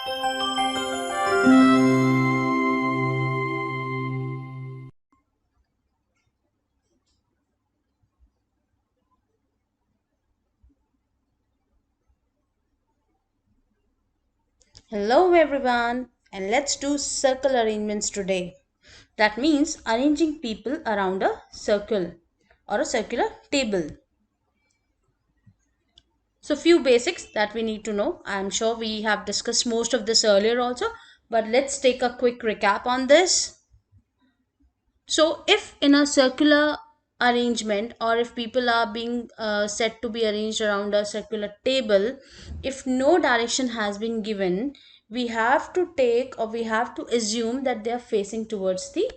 Hello everyone, and let's do circle arrangements today. That means arranging people around a circle or a circular table. So few basics that we need to know. I'm sure we have discussed most of this earlier also, but let's take a quick recap on this. So if in a circular arrangement, or if people are being set to be arranged around a circular table, if no direction has been given, we have to take, or we have to assume that they are facing towards the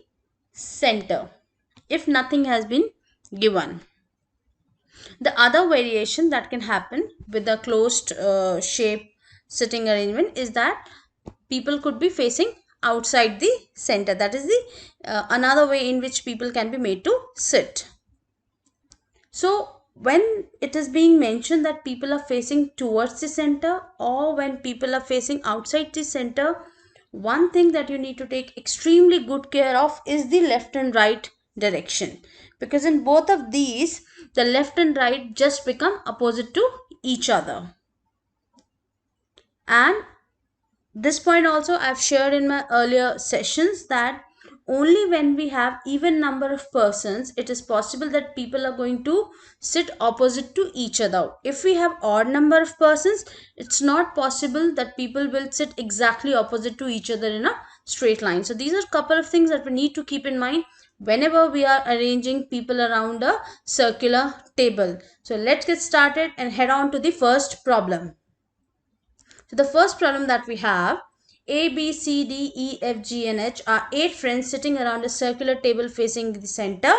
center if nothing has been given. The other variation that can happen with a closed shape sitting arrangement is that people could be facing outside the center. That is the another way in which people can be made to sit. So when it is being mentioned that people are facing towards the center, or when people are facing outside the center, one thing that you need to take extremely good care of is the left and right direction, because in both of these the left and right just become opposite to each other. And this point also I've shared in my earlier sessions, that only when we have even number of persons it is possible that people are going to sit opposite to each other. If we have odd number of persons, it's not possible that people will sit exactly opposite to each other in a straight line. So these are a couple of things that we need to keep in mind whenever we are arranging people around a circular table. So let's get started and head on to the first problem. So the first problem that we have, A, B, C, D, E, F, G and H are 8 friends sitting around a circular table facing the center.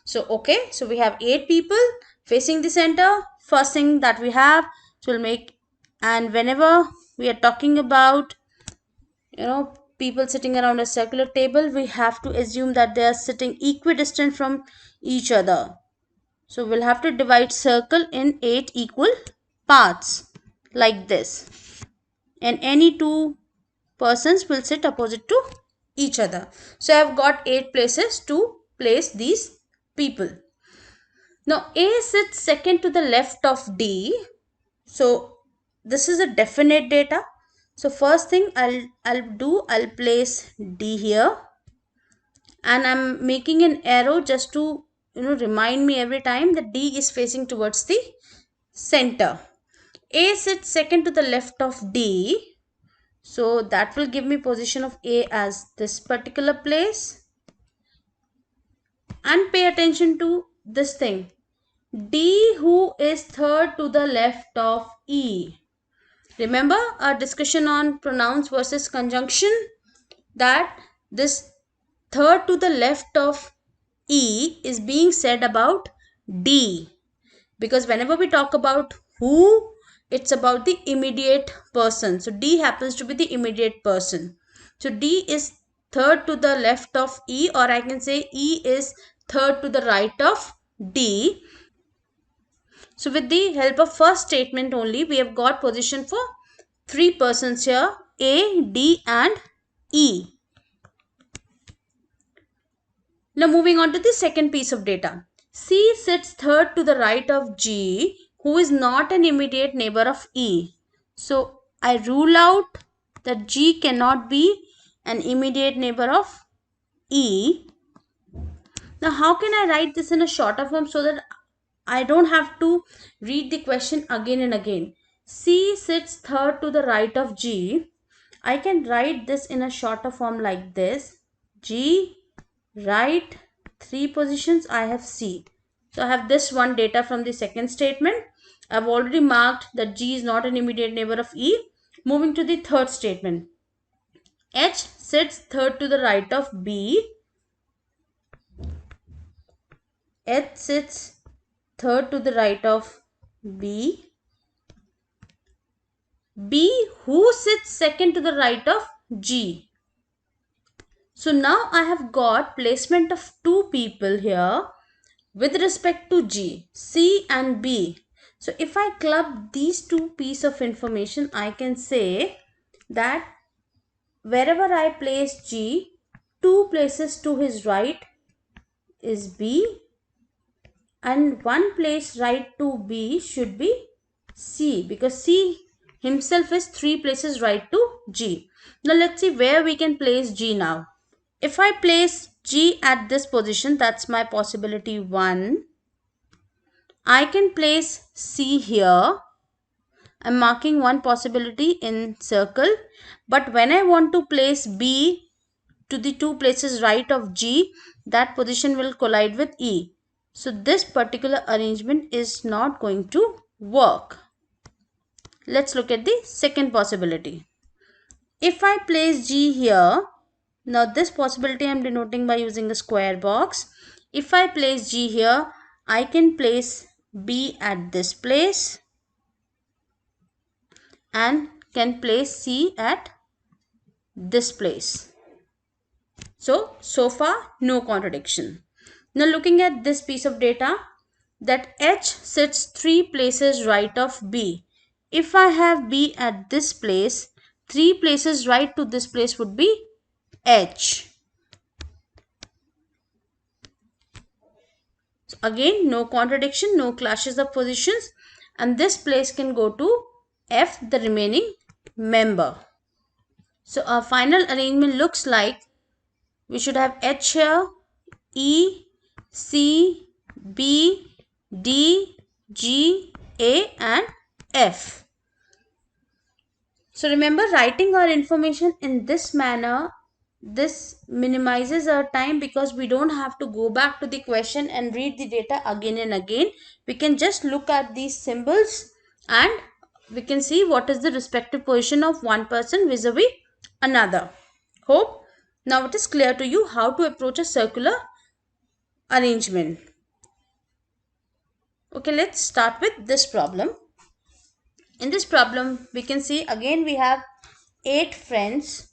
So okay, so we have 8 people facing the center. First thing that we have, so we'll make, and whenever we are talking about, people sitting around a circular table, we have to assume that they are sitting equidistant from each other. So we'll have to divide circle in 8 equal parts like this, and any two persons will sit opposite to each other. So I have got 8 places to place these people. Now A sits second to the left of D. So this is a definite data. So first thing I'll place D here, and I'm making an arrow just to remind me every time that D is facing towards the center. A sits second to the left of D. So that will give me position of A as this particular place. And pay attention to this thing. D who is third to the left of E. Remember our discussion on pronouns versus conjunction, that this third to the left of E is being said about D. Because whenever we talk about who, it's about the immediate person. So D happens to be the immediate person. So D is third to the left of E, or I can say E is third to the right of D. So with the help of first statement only, we have got position for 3 persons here, A, D and E. Now moving on to the second piece of data. C sits third to the right of G, who is not an immediate neighbor of E. So I rule out that G cannot be an immediate neighbor of E. Now how can I write this in a shorter form so that I don't have to read the question again and again? C sits third to the right of G. I can write this in a shorter form like this. G, right, 3 positions, I have C. So I have this one data from the second statement. I've already marked that G is not an immediate neighbor of E. Moving to the third statement. H sits third to the right of B. H sits third to the right of B. B who sits second to the right of G. So now I have got placement of 2 people here with respect to G, C and B. So if I club these 2 pieces of information, I can say that wherever I place G, 2 places to his right is B, and 1 place right to B should be C, because C himself is 3 places right to G. Now let's see where we can place G now. If I place G at this position, that's my possibility 1. I can place C here. I'm marking one possibility in circle. But when I want to place B to the 2 places right of G, that position will collide with E. So this particular arrangement is not going to work. Let's look at the second possibility. If I place G here, now this possibility I am denoting by using a square box. If I place G here, I can place B at this place and can place C at this place. So far no contradiction. Now looking at this piece of data, that H sits 3 places right of B. If I have B at this place, 3 places right to this place would be H. So again, no contradiction, no clashes of positions, and this place can go to F, the remaining member. So our final arrangement looks like we should have H here, E, C, B, D, G, A and F. So remember, writing our information in this manner, this minimizes our time because we don't have to go back to the question and read the data again and again. We can just look at these symbols and we can see what is the respective position of one person vis-a-vis another. Hope now it is clear to you how to approach a circular arrangement. Okay, let's start with this problem. In this problem, we can see again we have 8 friends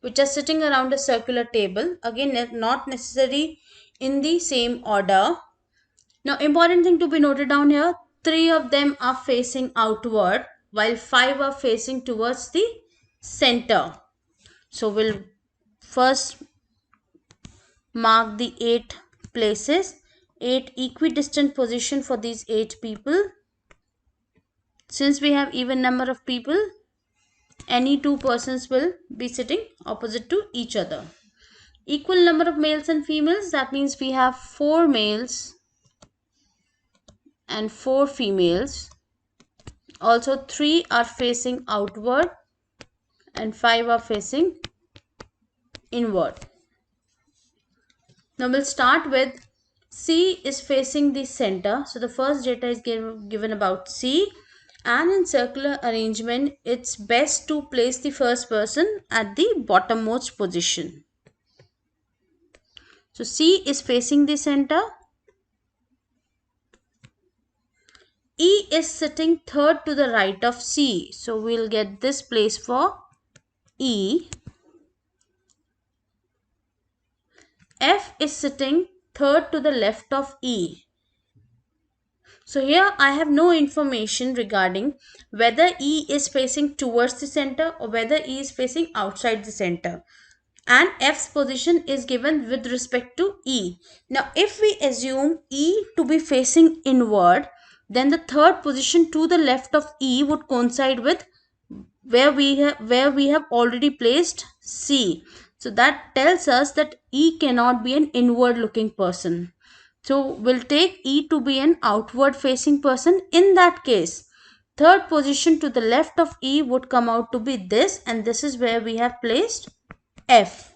which are sitting around a circular table. Again, not necessary in the same order. Now, important thing to be noted down here, 3 of them are facing outward while 5 are facing towards the center. So, we'll first mark the 8 places, 8 equidistant position for these 8 people. Since we have even number of people, any 2 persons will be sitting opposite to each other. Equal number of males and females, that means we have 4 males and 4 females. Also 3 are facing outward and 5 are facing inward. Now we'll start with C is facing the center. So the first data is given about C, and in circular arrangement it's best to place the first person at the bottommost position. So C is facing the center. E is sitting third to the right of C. So we'll get this place for E. F is sitting third to the left of E. So here I have no information regarding whether E is facing towards the center or whether E is facing outside the center. And F's position is given with respect to E. Now if we assume E to be facing inward, then the third position to the left of E would coincide with where we have already placed C. So that tells us that E cannot be an inward looking person. So we'll take E to be an outward facing person. In that case, third position to the left of E would come out to be this, and this is where we have placed F.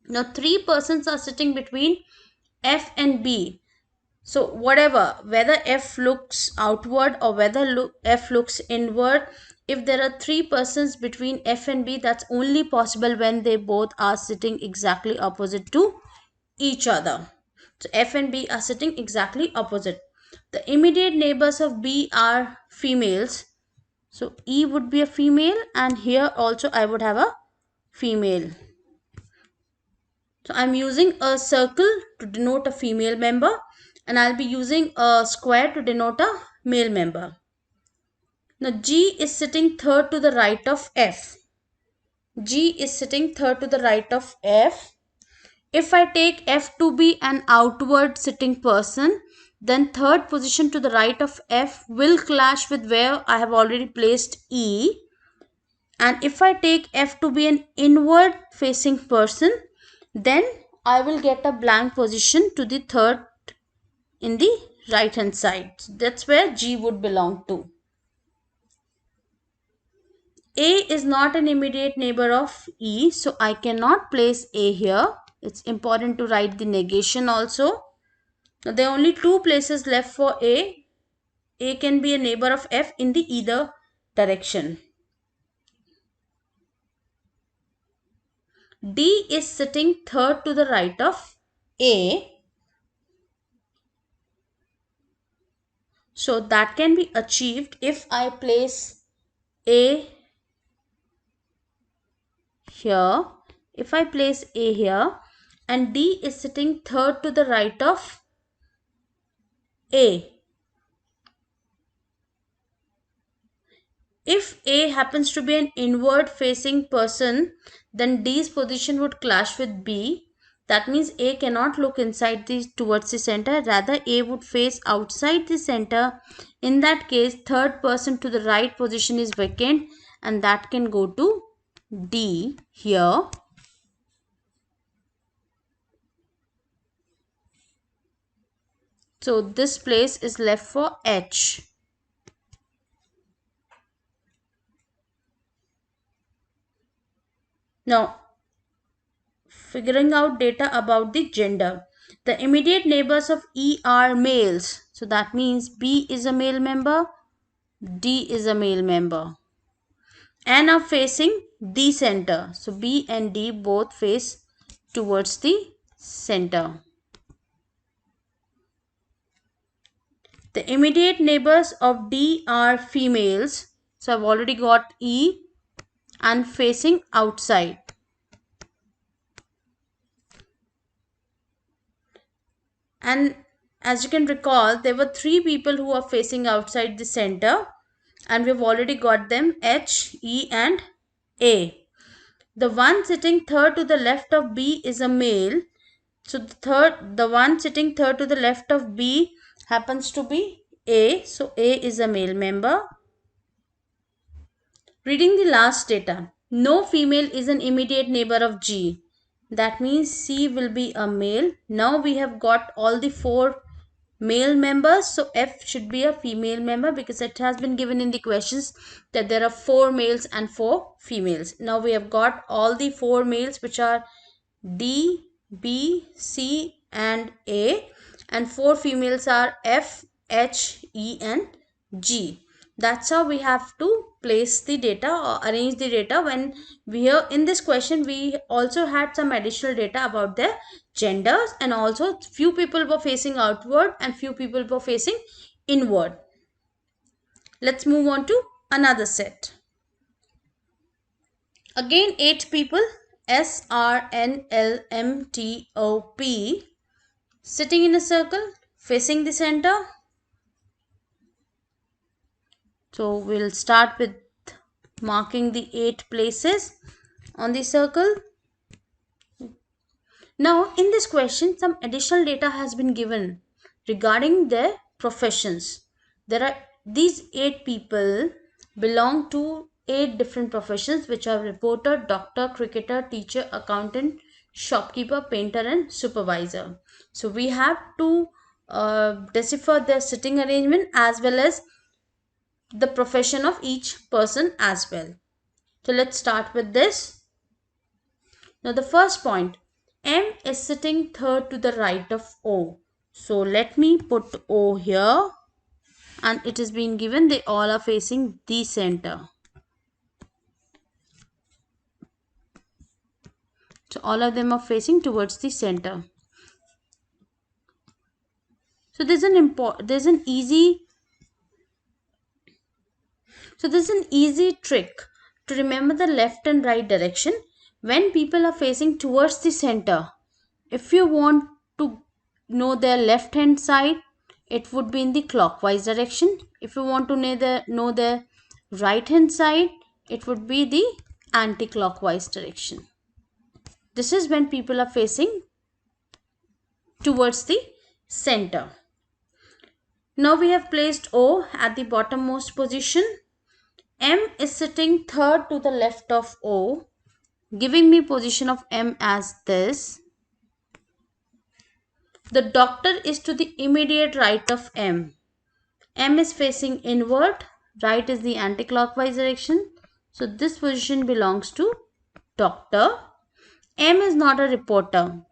Now 3 persons are sitting between F and B. So whatever, whether F looks outward or whether F looks inward, if there are 3 persons between F and B, that's only possible when they both are sitting exactly opposite to each other. So F and B are sitting exactly opposite. The immediate neighbors of B are females. So E would be a female, and here also I would have a female. So I'm using a circle to denote a female member, and I'll be using a square to denote a male member. Now G is sitting third to the right of F. G is sitting third to the right of F. If I take F to be an outward sitting person, then third position to the right of F will clash with where I have already placed E. And if I take F to be an inward facing person, then I will get a blank position to the third in the right hand side. So that's where G would belong to. A is not an immediate neighbor of E, so I cannot place A here. It's important to write the negation also. Now there are only two places left for A. A can be a neighbor of F in the either direction. D is sitting third to the right of A. So that can be achieved if I place A here. If I place A here and D is sitting third to the right of A. If A happens to be an inward facing person, then D's position would clash with B. That means A cannot look inside towards the center. Rather, A would face outside the center. In that case, third person to the right position is vacant and that can go to D here. So this place is left for H. Now, figuring out data about the gender. The immediate neighbors of E are males. So that means B is a male member, D is a male member. And are facing the center. So B and D both face towards the center. The immediate neighbors of D are females. So I've already got E and facing outside. And as you can recall, there were three people who are facing outside the center and we've already got them H, E and A. The one sitting third to the left of B is a male. So the one sitting third to the left of B happens to be A. So A is a male member. Reading the last data. No female is an immediate neighbor of G. That means C will be a male. Now we have got all the four male members. So F should be a female member because it has been given in the questions that there are 4 males and 4 females. Now we have got all the 4 males which are D, B, C and A, and 4 females are F, H, E and G. That's how we have to place the data or arrange the data. When we here in this question we also had some additional data about their genders, and also few people were facing outward and few people were facing inward. Let's move on to another set. Again 8 people, S, R, N, L, M, T, O, P, sitting in a circle facing the center. So we'll start with marking the 8 places on the circle. Now in this question some additional data has been given regarding their professions. There are these 8 people belong to 8 different professions which are reporter, doctor, cricketer, teacher, accountant, shopkeeper, painter and supervisor. So we have to decipher their sitting arrangement as well as the profession of each person as well. So let's start with this. Now the first point, M is sitting third to the right of O. So let me put O here, and it is being given they all are facing the center. So all of them are facing towards the center. So there's an easy trick to remember the left and right direction when people are facing towards the center. If you want to know their left hand side, it would be in the clockwise direction. If you want to know their right hand side, it would be the anti-clockwise direction. This is when people are facing towards the center. Now we have placed O at the bottommost position. M is sitting third to the left of O, giving me position of M as this. The doctor is to the immediate right of M. M is facing inward, right is the anti-clockwise direction. So this position belongs to doctor. M is not a reporter.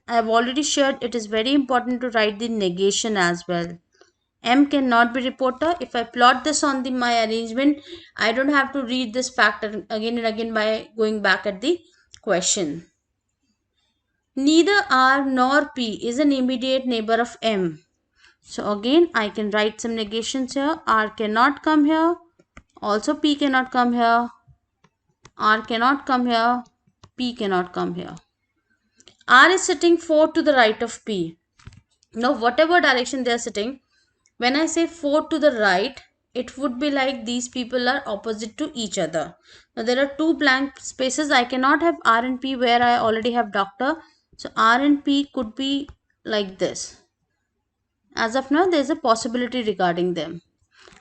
I have already shared it is very important to write the negation as well. M cannot be reporter. If I plot this on my arrangement, I don't have to read this fact again and again by going back at the question. Neither R nor P is an immediate neighbor of M. So again, I can write some negations here. R cannot come here. Also P cannot come here. R cannot come here. P cannot come here. R is sitting 4 to the right of P. Now whatever direction they are sitting, when I say 4 to the right, it would be like these people are opposite to each other. Now there are two blank spaces. I cannot have R and P where I already have doctor. So R and P could be like this. As of now, there is a possibility regarding them.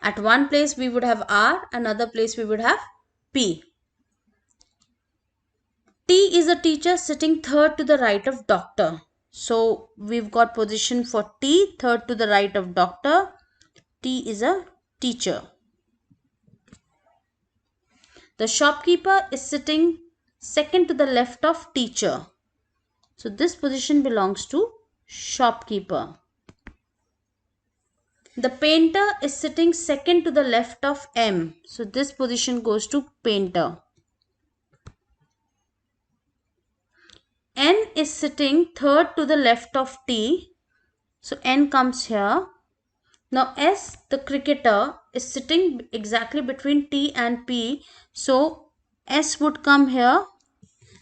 At one place we would have R, another place we would have P. T is a teacher sitting third to the right of doctor. So we've got position for T, third to the right of doctor. T is a teacher. The shopkeeper is sitting second to the left of teacher. So this position belongs to shopkeeper. The painter is sitting second to the left of M. So this position goes to painter. N is sitting third to the left of T. So N comes here. Now S, the cricketer, is sitting exactly between T and P. So S would come here.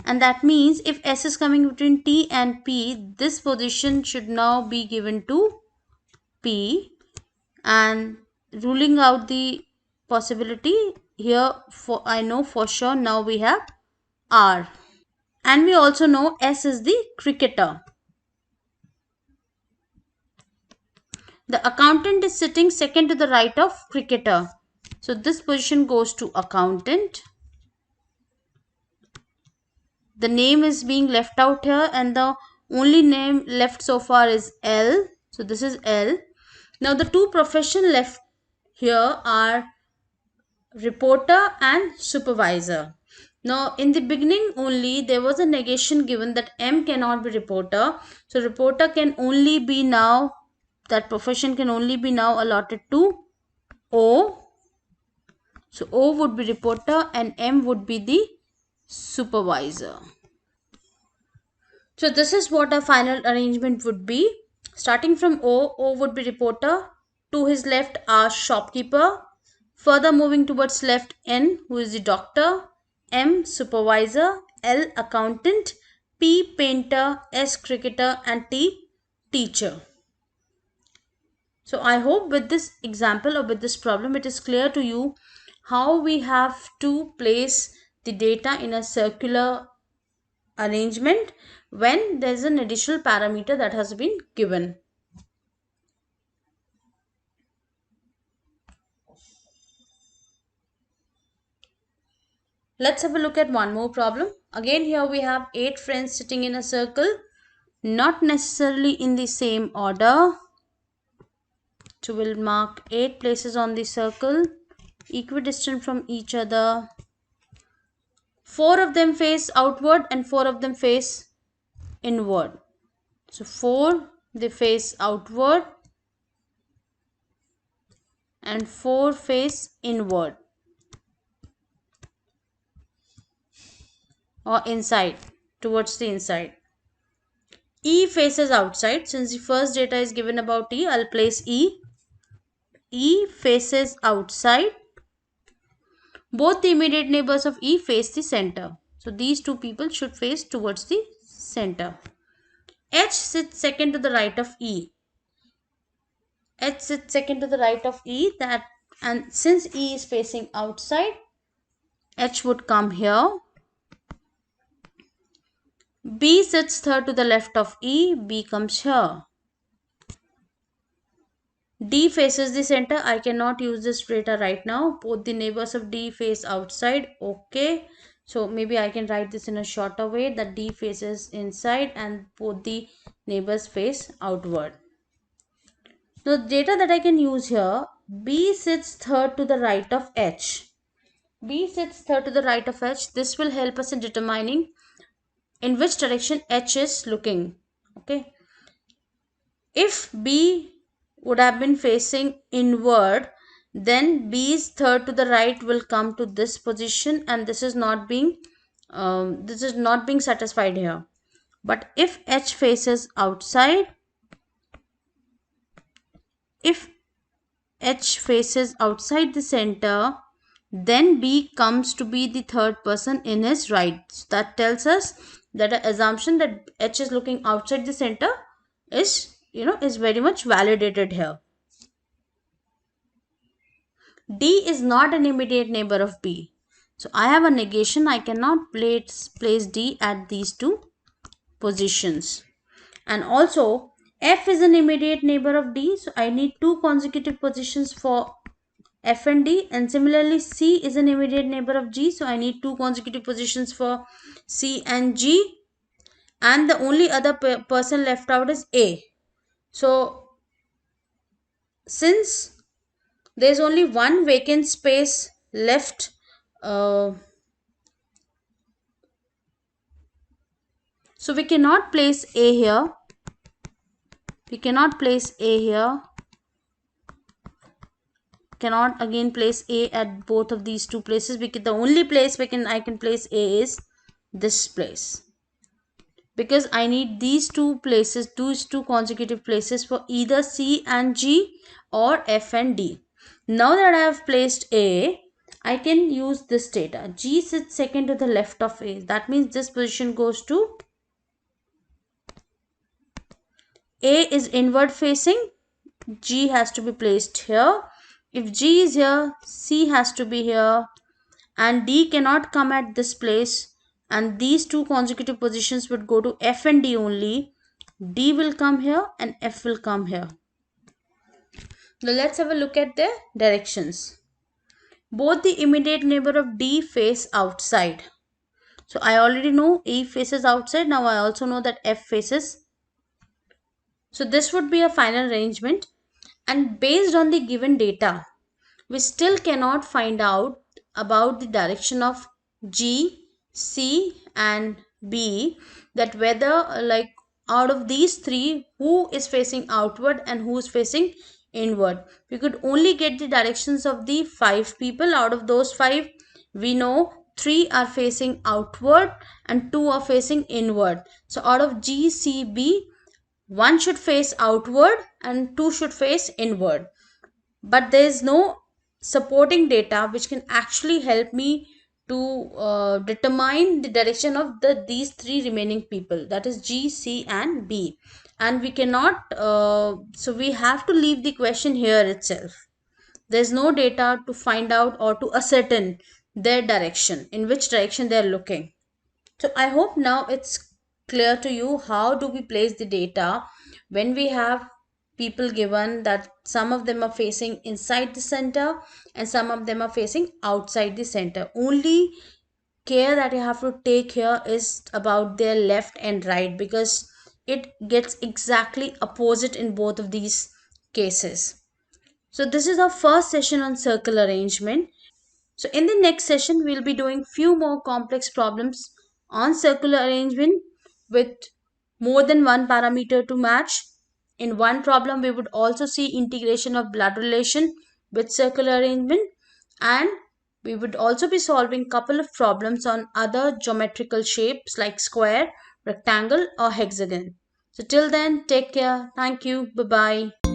And that means if S is coming between T and P, this position should now be given to P. And ruling out the possibility here, for I know for sure now we have R. And we also know S is the cricketer. The accountant is sitting second to the right of cricketer. So this position goes to accountant. The name is being left out here and the only name left so far is L. So this is L. Now the two professions left here are reporter and supervisor. Now in the beginning only there was a negation given that M cannot be reporter. So reporter can only be now, that profession can only be now allotted to O. So O would be reporter and M would be the supervisor. So this is what our final arrangement would be. Starting from O would be reporter. To his left are shopkeeper. Further moving towards left, N, who is the doctor. M, supervisor. L, accountant. P, painter. S, cricketer. And T, teacher. So I hope with this example or with this problem, it is clear to you how we have to place the data in a circular arrangement when there is an additional parameter that has been given. Let's have a look at one more problem. Again, here we have 8 friends sitting in a circle, not necessarily in the same order. So we'll mark 8 places on the circle, equidistant from each other. 4 of them face outward and 4 of them face inward. So 4 they face outward and 4 face inward or inside, towards the inside. E faces outside. Since the first data is given about E, I'll place E. E faces outside. Both the immediate neighbors of E face the center. So these two people should face towards the center. H sits second to the right of E. H sits second to the right of E. That and since E is facing outside, H would come here. B sits third to the left of E, B comes here. D faces the center. I cannot use this data right now. Both the neighbors of D face outside. Okay. So maybe I can write this in a shorter way, that D faces inside and both the neighbors face outward. So the data that I can use here, B sits third to the right of H. B sits third to the right of H. This will help us in determining in which direction H is looking. Okay. If B would have been facing inward, then B's third to the right will come to this position, and this is not being satisfied here. But if H faces outside, if H faces outside the center, then B comes to be the third person in his right. So that tells us that an assumption that H is looking outside the center is very much validated here. D is not an immediate neighbor of B. So I have a negation. I cannot place D at these two positions. And also F is an immediate neighbor of D. So I need two consecutive positions for F and D. And similarly C is an immediate neighbor of G. So I need two consecutive positions for C and G. And the only other person left out is A. So since there's only one vacant space left, so we cannot place A here. We cannot place A here. Cannot again place A at both of these two places, because the only place I can place A is this place, because I need these two places, these two consecutive places for either C and G or F and D. Now that I have placed A, I can use this data. G sits second to the left of A. That means this position goes to A is inward facing. G has to be placed here. If G is here, C has to be here. And D cannot come at this place. And these two consecutive positions would go to F and D only. D will come here and F will come here. Now let's have a look at their directions. Both the immediate neighbor of D face outside. So I already know E faces outside. Now I also know that F faces. So this would be a final arrangement. And based on the given data, we still cannot find out about the direction of G, C and B, that whether out of these three, who is facing outward and who is facing inward. We could only get the directions of the 5 people. Out of those 5, we know 3 are facing outward and 2 are facing inward. So out of G, C, B, 1 should face outward and 2 should face inward. But there is no supporting data which can actually help me to determine the direction of these 3 remaining people, that is G, C and B. And we cannot, so we have to leave the question here itself. There's no data to find out or to ascertain their direction, in which direction they're looking. So I hope now it's clear to you how do we place the data when we have people given that some of them are facing inside the center and some of them are facing outside the center. Only care that you have to take here is about their left and right, because it gets exactly opposite in both of these cases. So this is our first session on circle arrangement. So in the next session, we'll be doing few more complex problems on circular arrangement with more than one parameter to match. In one problem, we would also see integration of blood relation with circular arrangement, and we would also be solving couple of problems on other geometrical shapes like square, rectangle or hexagon. So till then, take care. Thank you. Bye-bye.